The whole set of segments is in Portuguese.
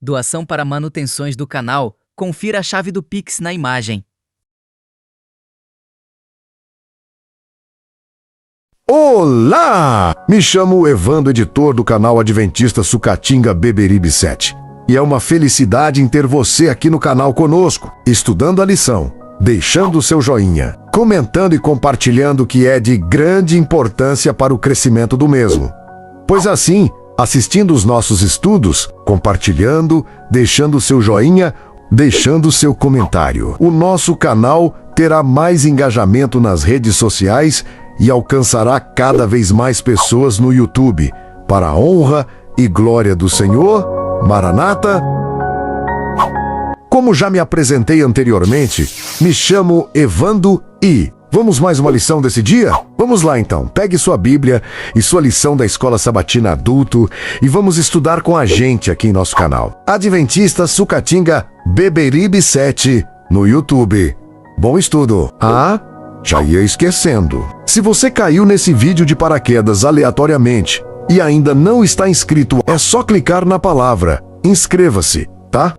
Doação para manutenções do canal. Confira a chave do Pix na imagem. Olá! Me chamo Evandro, editor do canal Adventista Sucatinga Beberibe 7. E é uma felicidade em ter você aqui no canal conosco, estudando a lição, deixando o seu joinha, comentando e compartilhando, que é de grande importância para o crescimento do mesmo. Pois assim, assistindo os nossos estudos, compartilhando, deixando o seu joinha, deixando o seu comentário, o nosso canal terá mais engajamento nas redes sociais e alcançará cada vez mais pessoas no YouTube, para a honra e glória do Senhor. Maranata! Como já me apresentei anteriormente, me chamo Evandro e... Vamos mais uma lição desse dia? Vamos lá então, pegue sua Bíblia e sua lição da Escola Sabatina Adulto e vamos estudar com a gente aqui em nosso canal. Adventista Sucatinga Beberibe 7 no YouTube. Bom estudo! Já ia esquecendo. Se você caiu nesse vídeo de paraquedas aleatoriamente e ainda não está inscrito, é só clicar na palavra inscreva-se, tá?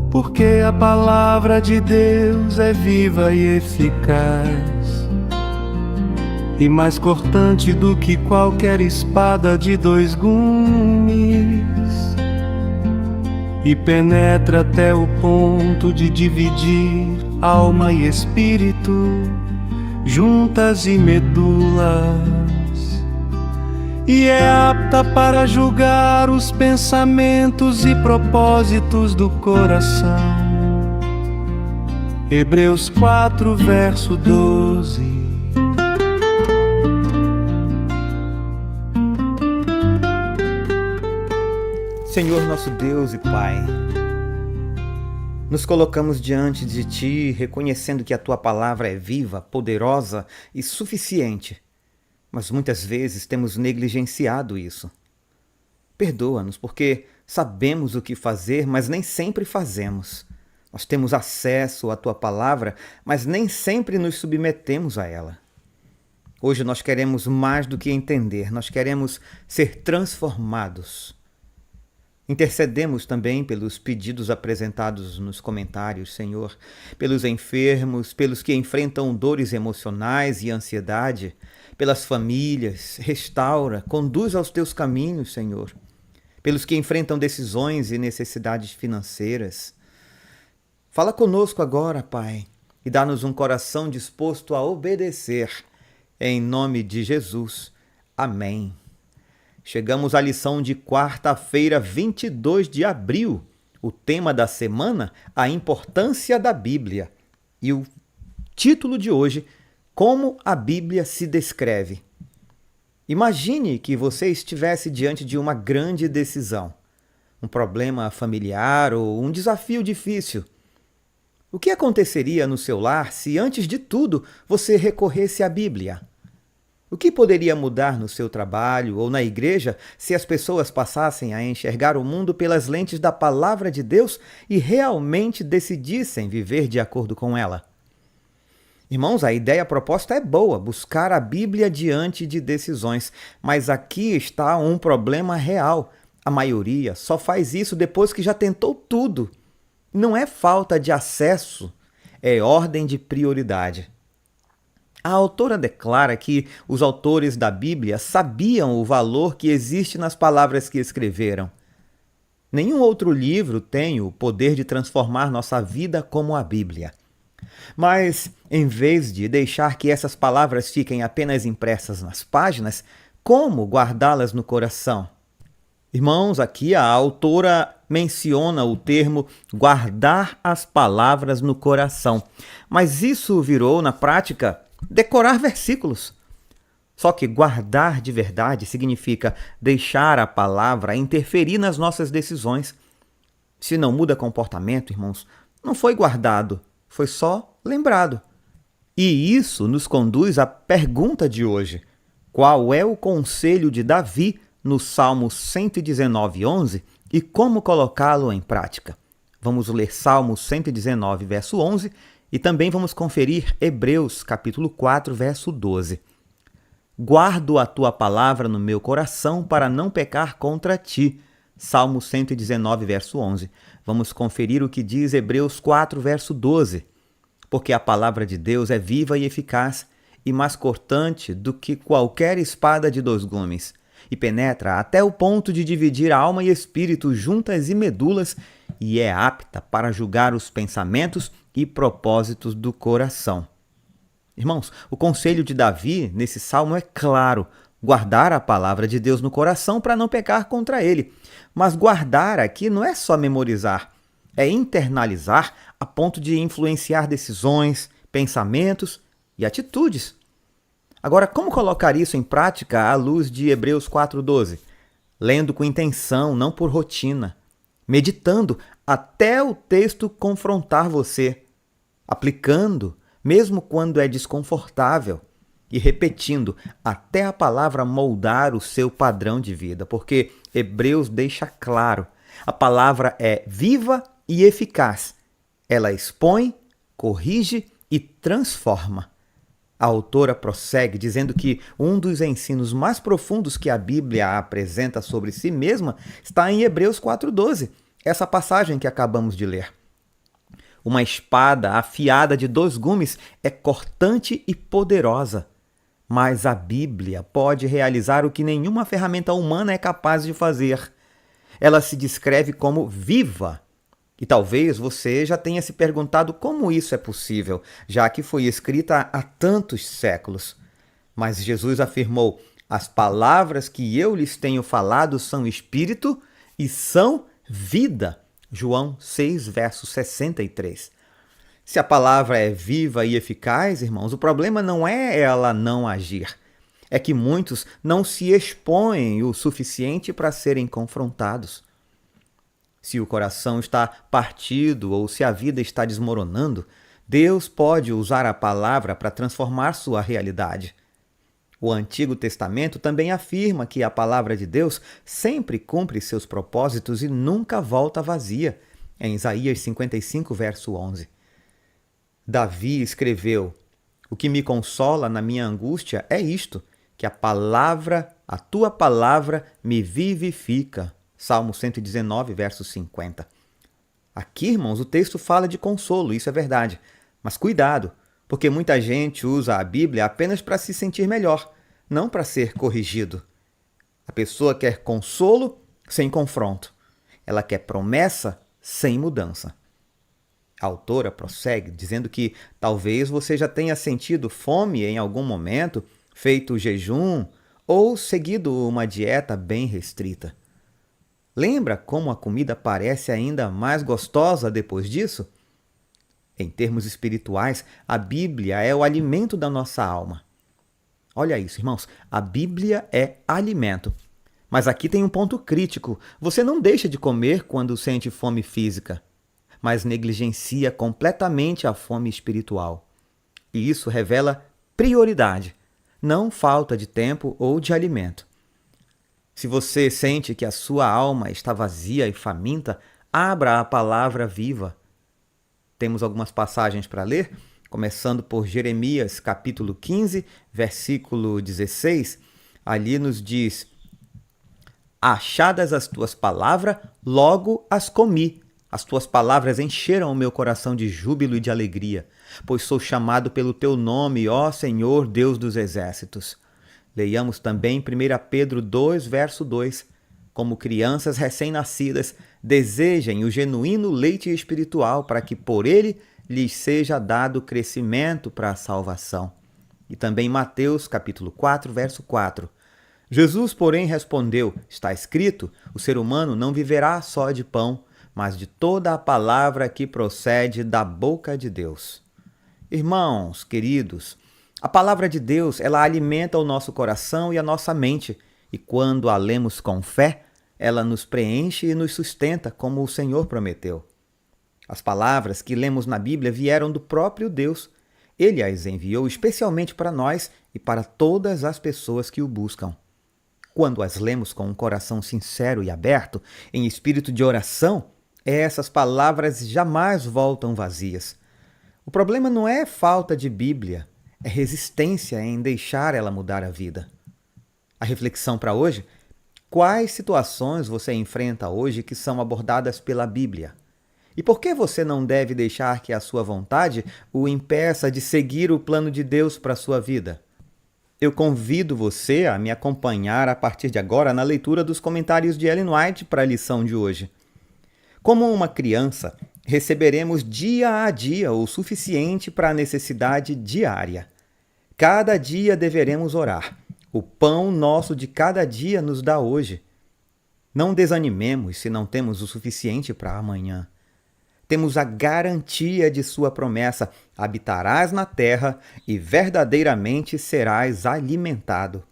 Porque a palavra de Deus é viva e eficaz, e mais cortante do que qualquer espada de dois gumes, e penetra até o ponto de dividir alma e espírito, juntas e medulas, e é apta para julgar os pensamentos e propósitos do coração. Hebreus 4, verso 12. Senhor nosso Deus e Pai, nos colocamos diante de Ti, reconhecendo que a Tua palavra é viva, poderosa e suficiente, mas muitas vezes temos negligenciado isso. Perdoa-nos, porque sabemos o que fazer, mas nem sempre fazemos. Nós temos acesso à Tua palavra, mas nem sempre nos submetemos a ela. Hoje nós queremos mais do que entender, nós queremos ser transformados. Intercedemos também pelos pedidos apresentados nos comentários, Senhor, pelos enfermos, pelos que enfrentam dores emocionais e ansiedade, pelas famílias. Restaura, conduz aos teus caminhos, Senhor, pelos que enfrentam decisões e necessidades financeiras. Fala conosco agora, Pai, e dá-nos um coração disposto a obedecer. Em nome de Jesus. Amém. Chegamos à lição de quarta-feira, 22 de abril. O tema da semana, a importância da Bíblia. E o título de hoje, como a Bíblia se descreve. Imagine que você estivesse diante de uma grande decisão, um problema familiar ou um desafio difícil. O que aconteceria no seu lar se, antes de tudo, você recorresse à Bíblia? O que poderia mudar no seu trabalho ou na igreja se as pessoas passassem a enxergar o mundo pelas lentes da palavra de Deus e realmente decidissem viver de acordo com ela? Irmãos, a ideia proposta é boa, buscar a Bíblia diante de decisões, mas aqui está um problema real. A maioria só faz isso depois que já tentou tudo. Não é falta de acesso, é ordem de prioridade. A autora declara que os autores da Bíblia sabiam o valor que existe nas palavras que escreveram. Nenhum outro livro tem o poder de transformar nossa vida como a Bíblia. Mas, em vez de deixar que essas palavras fiquem apenas impressas nas páginas, como guardá-las no coração? Irmãos, aqui a autora menciona o termo guardar as palavras no coração. Mas isso virou, na prática, decorar versículos. Só que guardar de verdade significa deixar a palavra interferir nas nossas decisões. Se não muda comportamento, irmãos, não foi guardado, foi só lembrado. E isso nos conduz à pergunta de hoje: qual é o conselho de Davi no Salmo 119:11 e como colocá-lo em prática. Vamos ler Salmo 119, verso 11, e também vamos conferir Hebreus, capítulo 4, verso 12. Guardo a tua palavra no meu coração para não pecar contra ti. Salmo 119, verso 11. Vamos conferir o que diz Hebreus 4, verso 12. Porque a palavra de Deus é viva e eficaz, e mais cortante do que qualquer espada de 2 gumes, e penetra até o ponto de dividir alma e espírito, juntas e medulas, e é apta para julgar os pensamentos e propósitos do coração. Irmãos, o conselho de Davi nesse salmo é claro: guardar a palavra de Deus no coração para não pecar contra ele. Mas guardar aqui não é só memorizar, é internalizar a ponto de influenciar decisões, pensamentos e atitudes. Agora, como colocar isso em prática à luz de Hebreus 4:12? Lendo com intenção, não por rotina. Meditando até o texto confrontar você. Aplicando, mesmo quando é desconfortável. E repetindo até a palavra moldar o seu padrão de vida. Porque Hebreus deixa claro, a palavra é viva e eficaz. Ela expõe, corrige e transforma. A autora prossegue dizendo que um dos ensinos mais profundos que a Bíblia apresenta sobre si mesma está em Hebreus 4:12, essa passagem que acabamos de ler. Uma espada afiada de 2 gumes é cortante e poderosa, mas a Bíblia pode realizar o que nenhuma ferramenta humana é capaz de fazer. Ela se descreve como viva. E talvez você já tenha se perguntado como isso é possível, já que foi escrita há tantos séculos. Mas Jesus afirmou: as palavras que eu lhes tenho falado são espírito e são vida. João 6, verso 63. Se a palavra é viva e eficaz, irmãos, o problema não é ela não agir. É que muitos não se expõem o suficiente para serem confrontados. Se o coração está partido ou se a vida está desmoronando, Deus pode usar a palavra para transformar sua realidade. O Antigo Testamento também afirma que a palavra de Deus sempre cumpre seus propósitos e nunca volta vazia, em Isaías 55, verso 11. Davi escreveu: o que me consola na minha angústia é isto, que a tua palavra me vivifica. Salmo 119, verso 50. Aqui, irmãos, o texto fala de consolo, isso é verdade. Mas cuidado, porque muita gente usa a Bíblia apenas para se sentir melhor, não para ser corrigido. A pessoa quer consolo sem confronto. Ela quer promessa sem mudança. A autora prossegue dizendo que talvez você já tenha sentido fome em algum momento, feito jejum ou seguido uma dieta bem restrita. Lembra como a comida parece ainda mais gostosa depois disso? Em termos espirituais, a Bíblia é o alimento da nossa alma. Olha isso, irmãos, a Bíblia é alimento. Mas aqui tem um ponto crítico. Você não deixa de comer quando sente fome física, mas negligencia completamente a fome espiritual. E isso revela prioridade, não falta de tempo ou de alimento. Se você sente que a sua alma está vazia e faminta, abra a palavra viva. Temos algumas passagens para ler, começando por Jeremias, capítulo 15, versículo 16. Ali nos diz: achadas as tuas palavras, logo as comi. As tuas palavras encheram o meu coração de júbilo e de alegria, pois sou chamado pelo teu nome, ó Senhor, Deus dos exércitos. Leiamos também 1 Pedro 2, verso 2. Como crianças recém-nascidas, desejem o genuíno leite espiritual para que por ele lhes seja dado crescimento para a salvação. E também Mateus, capítulo 4, verso 4. Jesus, porém, respondeu: está escrito, o ser humano não viverá só de pão, mas de toda a palavra que procede da boca de Deus. Irmãos, queridos, a palavra de Deus, ela alimenta o nosso coração e a nossa mente, e quando a lemos com fé, ela nos preenche e nos sustenta, como o Senhor prometeu. As palavras que lemos na Bíblia vieram do próprio Deus. Ele as enviou especialmente para nós e para todas as pessoas que o buscam. Quando as lemos com um coração sincero e aberto, em espírito de oração, essas palavras jamais voltam vazias. O problema não é falta de Bíblia, é resistência em deixar ela mudar a vida. A reflexão para hoje: quais situações você enfrenta hoje que são abordadas pela Bíblia? E por que você não deve deixar que a sua vontade o impeça de seguir o plano de Deus para a sua vida? Eu convido você a me acompanhar a partir de agora na leitura dos comentários de Ellen White para a lição de hoje. Como uma criança, receberemos dia a dia o suficiente para a necessidade diária. Cada dia deveremos orar. O pão nosso de cada dia nos dá hoje. Não desanimemos se não temos o suficiente para amanhã. Temos a garantia de sua promessa: habitarás na terra e verdadeiramente serás alimentado.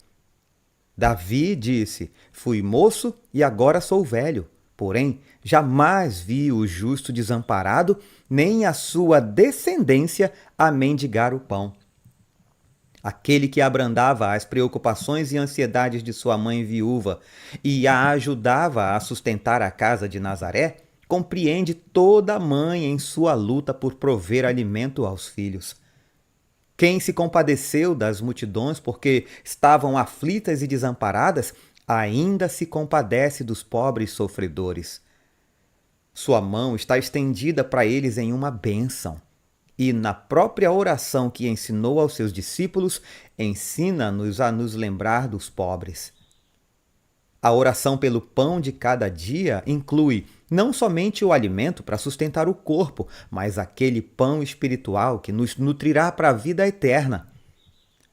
Davi disse: fui moço e agora sou velho, porém jamais vi o justo desamparado, nem a sua descendência a mendigar o pão. Aquele que abrandava as preocupações e ansiedades de sua mãe viúva e a ajudava a sustentar a casa de Nazaré, compreende toda mãe em sua luta por prover alimento aos filhos. Quem se compadeceu das multidões porque estavam aflitas e desamparadas, ainda se compadece dos pobres sofredores. Sua mão está estendida para eles em uma bênção. E na própria oração que ensinou aos seus discípulos, ensina-nos a nos lembrar dos pobres. A oração pelo pão de cada dia inclui não somente o alimento para sustentar o corpo, mas aquele pão espiritual que nos nutrirá para a vida eterna.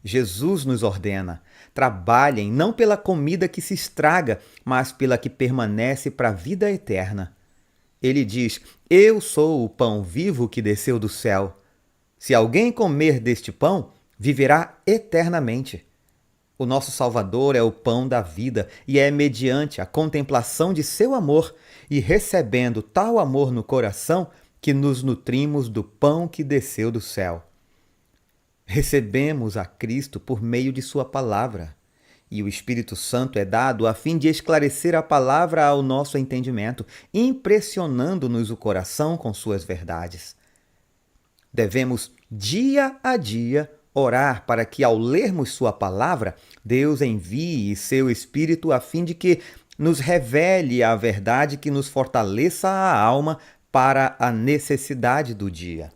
Jesus nos ordena: trabalhem não pela comida que se estraga, mas pela que permanece para a vida eterna. Ele diz: eu sou o pão vivo que desceu do céu. Se alguém comer deste pão, viverá eternamente. O nosso Salvador é o pão da vida e é mediante a contemplação de seu amor e recebendo tal amor no coração que nos nutrimos do pão que desceu do céu. Recebemos a Cristo por meio de sua palavra, e o Espírito Santo é dado a fim de esclarecer a palavra ao nosso entendimento, impressionando-nos o coração com suas verdades. Devemos, dia a dia, orar para que, ao lermos sua palavra, Deus envie seu Espírito a fim de que nos revele a verdade que nos fortaleça a alma para a necessidade do dia.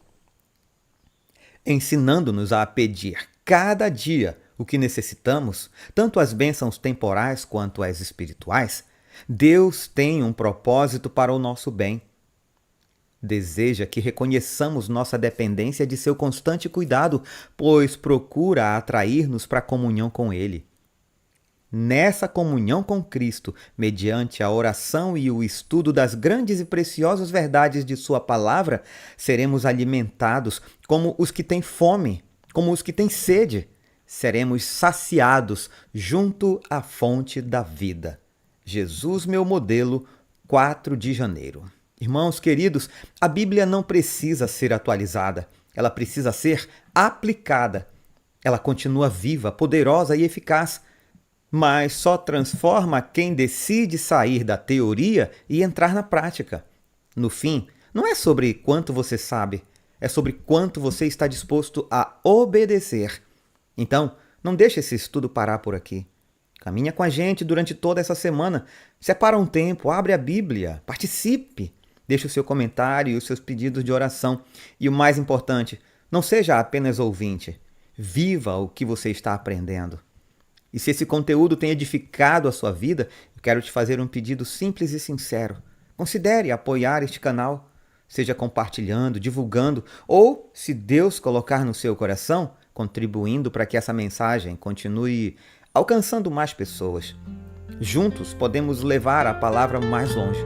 Ensinando-nos a pedir cada dia o que necessitamos, tanto as bênçãos temporais quanto as espirituais, Deus tem um propósito para o nosso bem. Deseja que reconheçamos nossa dependência de seu constante cuidado, pois procura atrair-nos para a comunhão com Ele. Nessa comunhão com Cristo, mediante a oração e o estudo das grandes e preciosas verdades de sua palavra, seremos alimentados como os que têm fome, como os que têm sede. Seremos saciados junto à fonte da vida. Jesus, meu modelo, 4 de janeiro. Irmãos queridos, a Bíblia não precisa ser atualizada, ela precisa ser aplicada. Ela continua viva, poderosa e eficaz, mas só transforma quem decide sair da teoria e entrar na prática. No fim, não é sobre quanto você sabe, é sobre quanto você está disposto a obedecer. Então, não deixe esse estudo parar por aqui. Caminha com a gente durante toda essa semana. Separa um tempo, abre a Bíblia, participe. Deixe o seu comentário e os seus pedidos de oração. E o mais importante, não seja apenas ouvinte. Viva o que você está aprendendo. E se esse conteúdo tem edificado a sua vida, eu quero te fazer um pedido simples e sincero. Considere apoiar este canal, seja compartilhando, divulgando, ou, se Deus colocar no seu coração, contribuindo para que essa mensagem continue alcançando mais pessoas. Juntos podemos levar a palavra mais longe.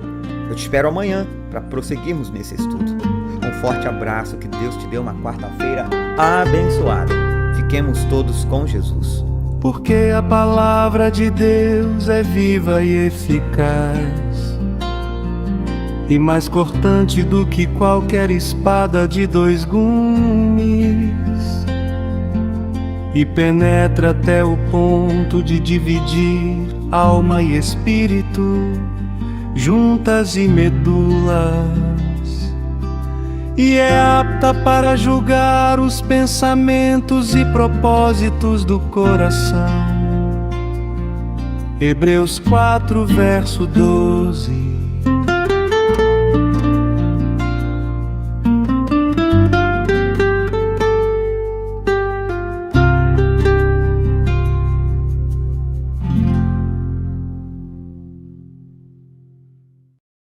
Eu te espero amanhã para prosseguirmos nesse estudo. Um forte abraço, que Deus te dê uma quarta-feira abençoada. Fiquemos todos com Jesus. Porque a palavra de Deus é viva e eficaz, e mais cortante do que qualquer espada de 2 gumes. e penetra até o ponto de dividir alma e espírito, juntas e medulas, e é apta para julgar os pensamentos e propósitos do coração. Hebreus 4, verso 12.